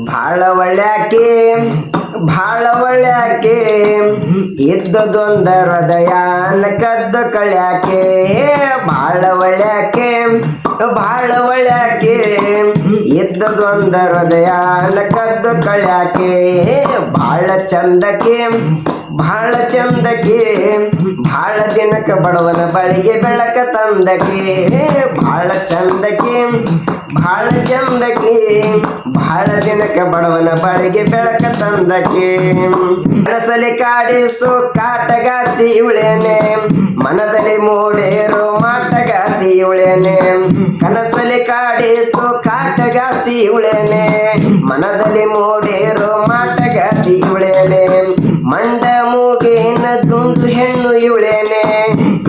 ಭಾಳ ಒಳ್ಳ್ಯಾಕೆ ಭಾಳ ಒಳ್ಳ್ಯಾಕೆ ಇದ್ದದೊಂದ ಹೃದಯನ ಕದ್ದು ಕಳ್ಯಾಕೆ ಭಾಳ ಒಳ್ಳ್ಯಾಕೆ ಭಾಳ ಒಳ್ಳ್ಯಾಕೆ ಇದ್ದದೊಂದ ಹೃದಯನ ಕದ್ದು ಕಳ್ಯಾಕೆ ಭಾಳ ಚಂದಕ್ಕೆ ಭಾಳ ಚಂದಕ್ಕೆ ಭಾಳ ದಿನಕ ಬಡವನ ಬಳಿಗೆ ಬೆಳಕ ತಂದಕ್ಕೆ ಭಾಳ ಚಂದಕ್ಕೆ ಭಾಳ ಚಂದಕ್ಕೆ ಭಾಳ ದಿನಕ ಬಡವನ ಬಳಿಗೆ ಬೆಳಕ ತಂದಕ್ಕೆ ಮನಸಲಿ ಕಾಡಿಸು ಕಾಟಗಾತಿ ಇವಳೇನೆ ಮನದಲ್ಲಿ ಮೂಡೇರು ಮಾಟಗಾತಿ ಇವಳೇನೆ ಕನಸಲಿ ಕಾಡಿಸು ಕಾಟಗಾತಿ ಇವಳೇನೆ ಮನದಲ್ಲಿ ಮೂಡೇರು ಮಾಟಗಾತಿ ಇವಳೇನೆ ಮಂಡ ಮೂಗಿನ ದುಂಡು ಹೆಣ್ಣು ಇವಳೇನೆ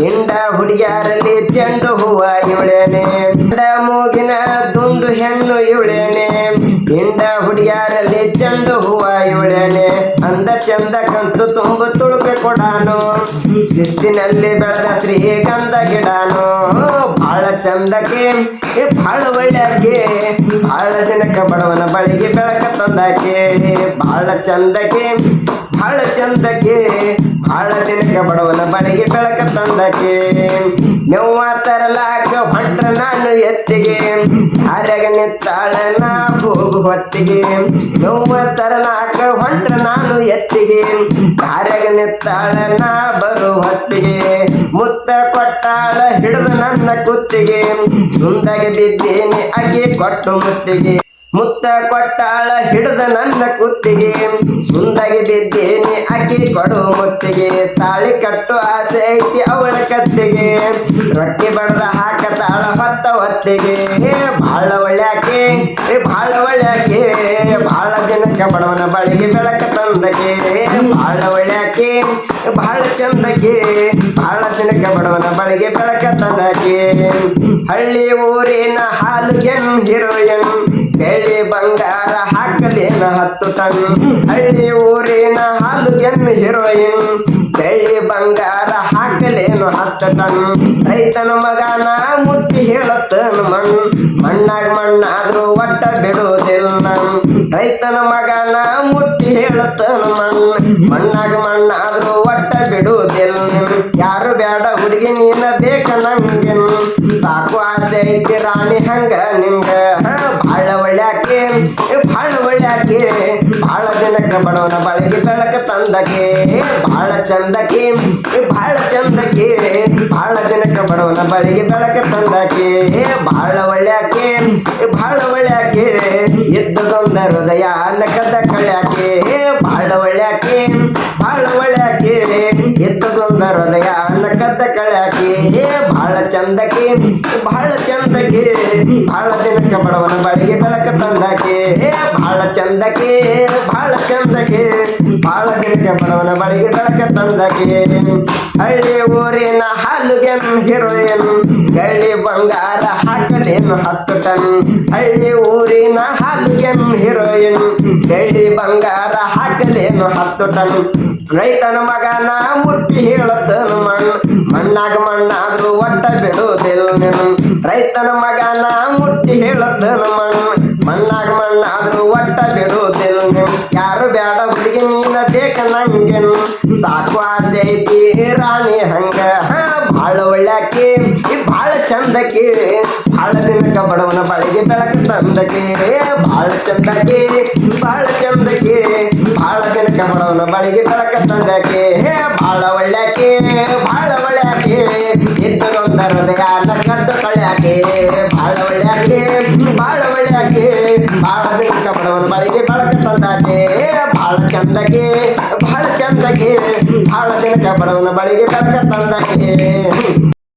ಹಿಂಡ ಹುಡುಗ್ಯಾರಲ್ಲಿ ಚೆಂಡು ಹೂವ ಇವಳೇನೆ ಮಂಡ ಮೂಗಿನ ದುಂಡು ಹೆಣ್ಣು ಇವಳೇನೆ ಹಿಂಡ ಹುಡುಗ್ಯಾರಲ್ಲಿ ಚೆಂಡು ಹೂವ ಇವಳೇನೆ ಅಂದ ಚಂದ ಕಂತು ತುಂಬು ತುಳುಕ ಕೊಡಾನು ಶಿಸ್ತಿನಲ್ಲಿ ಬೆಳೆದ ಶ್ರೀಗಂಧ ಗಿಡಾನು ಭಾಳ ಚಂದಕ್ಕೆ ಭಾಳ ಒಳ್ಳ್ಯಾಕೆ ಭಾಳ ಜನಕ ಬಡವನ ಬಳಿಗೆ ಬೆಳಕ ತಂದಾಕೆ ಭಾಳ ಚಂದಕ್ಕೆ ಭಾಳ ಚಂದಕ್ಕೆ ಭಾಳ ದಿನಕ ಬಡವನ ಬಳಿಗೆ ಬೆಳಕ ತಂದಕ್ಕೆ ನೆವ್ವ ತರಲಾಕ ಹೊಂಟ್ರ ನಾನು ಎತ್ತಿಗೆ ಯಾರ್ಯಾಗ ನಿತ್ತಾಳ ನಾ ಹೋಗು ಹೊತ್ತಿಗೆ ನೆವ್ವ ತರಲಾಕ ಹೊಂಟ್ರ ನಾನು ಎತ್ತಿಗೆ ಯಾರ್ಯಾಗ ನಿತ್ತಾಳ ನಾ ಬರು ಹೊತ್ತಿಗೆ ಮುತ್ತ ಕೊಟ್ಟಾಳ ಹಿಡಿದು ನನ್ನ ಕುತ್ತಿಗೆ ಮುಂದಾಗೆ ಬಿದ್ದೇನೆ ಅಕ್ಕಿ ಕೊಟ್ಟು ಮುತ್ತಿಗೆ ಮುತ್ತ ಕೊಟ್ಟಾಳ ಹಿಡಿದ ನನ್ನ ಕುತ್ತಿಗೆ ಸುಂದಾಗಿ ಬಿದ್ದೇನೆ ಅಕ್ಕಿ ಕೊಡು ಮುತ್ತಿಗೆ ತಾಳಿ ಕಟ್ಟು ಆಸೆ ಐತಿ ಅವಳ ಕತ್ತಿಗೆ ರೊಟ್ಟಿ ಬಡ್ದ ಹಾಕತಾಳ ಹೊತ್ತ ಹೊತ್ತಿಗೆ ಭಾಳ ಒಳ್ಳ್ಯಾಕೆ ಭಾಳ ಒಳ್ಳ್ಯಾಕೆ ಭಾಳ ದಿನಕ ಬಡವನ ಬಳಿಗೆ ಬೆಳಕ ತಂದಕ್ಕೆ ಭಾಳ ಒಳ್ಳ್ಯಾಕೆ ಭಾಳ ಚಂದಕ್ಕೆ ಭಾಳ ದಿನಕ ಬಡವನ ಬಳಿಗೆ ಬೆಳಕ ತಂದಕ್ಕೆ ಹಳ್ಳಿ ಊರಿನ ಹಾಲುಗೆನ್ ಹೀರೋಯಿನ್ ಬೆಳ್ಳಿ ಬಂಗಾರ ಹಾಕಲೇನ 10 ಟನ್ ಹಳ್ಳಿ ಊರಿನ ಹಾಲುಗೆನ್ ಹೀರೋಯಿನ್ ಬೆಳ್ಳಿ ಬಂಗಾರ ಹಾಕಲೇನು 10 ಟನ್ ರೈತನ ಮಗನ ಮುಟ್ಟಿ ಹೇಳತ್ತನ ಮಣ್ಣಾಗ ಮಣ್ಣಾದ್ರೂ ಒಟ್ಟ ಬಿಡುವುದಿಲ್ಲ ರೈತನ ಮಗನ ಮುಟ್ಟಿ ಹೇಳತ್ತನ ಮಣ್ಣಾಗ ಮಣ್ಣಾದ್ರೂ ಒಟ್ಟ ಬಿಡುವುದಿಲ್ಲ ಯಾರು ಬೇಡ ಹುಡುಗಿ ನೀನ ಬೇಕ ನಂಗೆ ಸಾಕು ಆಸೆ ಐತಿ ರಾಣಿ ಹಂಗ ನಿಂಗ ಭಾಳ ಒಳ್ಳ್ಯಾಕೆ ಭಾಳ ಒಳ್ಳ್ಯಾಕೆ ಭಾಳ ದಿನಕ ಬಡವನ ಬಳಿಗೆ ಬೆಳಕ ತಂದಕ್ಕೆ ಭಾಳ ಚಂದಕ್ಕೆ ಭಾಳ ಚಂದಕ್ಕೆ ಭಾಳ ದಿನಕ ಬಡವನ ಬಳಿಗೆ ಬೆಳಕ ತಂದಕ್ಕೆ ಭಾಳ ಒಳ್ಳ್ಯಾಕೆ ಭಾಳ ಒಳ್ಳ್ಯಾಕೆ ಇದ್ದದೊಂದ ಹೃದಯ ಕದ ಕಳ್ಯಾಕೆ ಭಾಳ ಒಳ್ಳ್ಯಾಕೆ ಭಾಳ ಒಳ್ಳ್ಯಾಕೆ ಇದ್ದದೊಂದ ಹೃದಯ ಕದ್ದ ಕಳ್ಯಾಕೆ ಭಾಳ ಚಂದಕ್ಕೆ ಭಾಳ ಚಂದಕ್ಕೆ ಭಾಳ ದಿನಕ ಬಡವನ ಬಳಿಗೆ ಬೆಳಕ ತಂದಕ್ಕೆ ಭಾಳ ಚಂದಕ್ಕೆ ಭಾಳ ಚಂದಕ್ಕೆ ಭಾಳ ದಿನಕ ಬಡವನ ಬಳಿಗೆ ಬೆಳಕ ತಂದಕ್ಕೆ ಹಳ್ಳಿ ಊರಿನ ಹಾಲುಗೆನ್ ಹೀರೋಯಿನ್ ಬೆಳ್ಳಿ ಬಂಗಾರ ಹಾಕಲೇನು 10 ಟನ್ ಹಳ್ಳಿ ಊರಿನ ಹಾಲುಗೆನ್ ಹೀರೋಯಿನ್ ಬೆಳ್ಳಿ ಬಂಗಾರ ಹಾಕಲೇನು 10 ಟನ್ ರೈತನ ಮಗನ ಮುಟ್ಟಿ ಹೇಳತ್ತನ ಮಣ್ಣಾಗ ಮಣ್ಣಾದ್ರೂ ಒಟ್ಟ ಬಿಡುವುದಿಲ್ಲ ನೀನು ರೈತನ ಮಗನ ಮುಟ್ಟಿ ಹೇಳತ್ತನ ಮಣ್ಣಾಗ ಮಣ್ಣಾದ್ರೂ ಒಟ್ಟ ಬಿಡುವುದಿಲ್ಲ ನೀನು ಯಾರು ಬೇಡ ಹುಡುಗಿ ನೀನ ಬೇಕ ನಂಗೆ ಸಾಕು ಆಸೆ ಐತಿ ರಾಣಿ ಹಂಗ ಭಾಳ ಒಳ್ಳ್ಯಾಕೆ ಭಾಳ ಚಂದಕ್ಕೆ ಭಾಳ ದಿನಕ ಬಡವನ ಬಳಿಗೆ ಬೆಳಕ ತಂದಕ್ಕೆ ಭಾಳ ಚಂದಕ್ಕೆ ಭಾಳ ಚಂದಕ್ಕೆ ಭಾಳ ದಿನಕ ಬಡವನ ಬಳಿಗೆ ಬೆಳಕ ತಂದಕ್ಕೆ ಭಾಳ ಒಳ್ಳ್ಯಾಕೆ ಭಾಳ ಒಳ್ಳ್ಯಾಕೆ ಇದ್ದದೊಂದ ಹೃದಯ ಕದ್ದು ಕಳ್ಯಾಕೆ ಭಾಳ ಒಳ್ಳ್ಯಾಕೆ ಭಾಳ ಒಳ್ಳ್ಯಾಕೆ ಭಾಳ ದಿನಕ ಬಡವನ ಬಳಿಗೆ ಬೆಳಕ ತಂದಾಕೆ ಭಾಳ ಚಂದಕ್ಕೆ ಭಾಳ ಚಂದಕ್ಕೆ ಭಾಳ ದಿನಕ ಬಡವನ ಬಳಿಗೆ ಬೆಳಕ ತಂದಕ್ಕೆ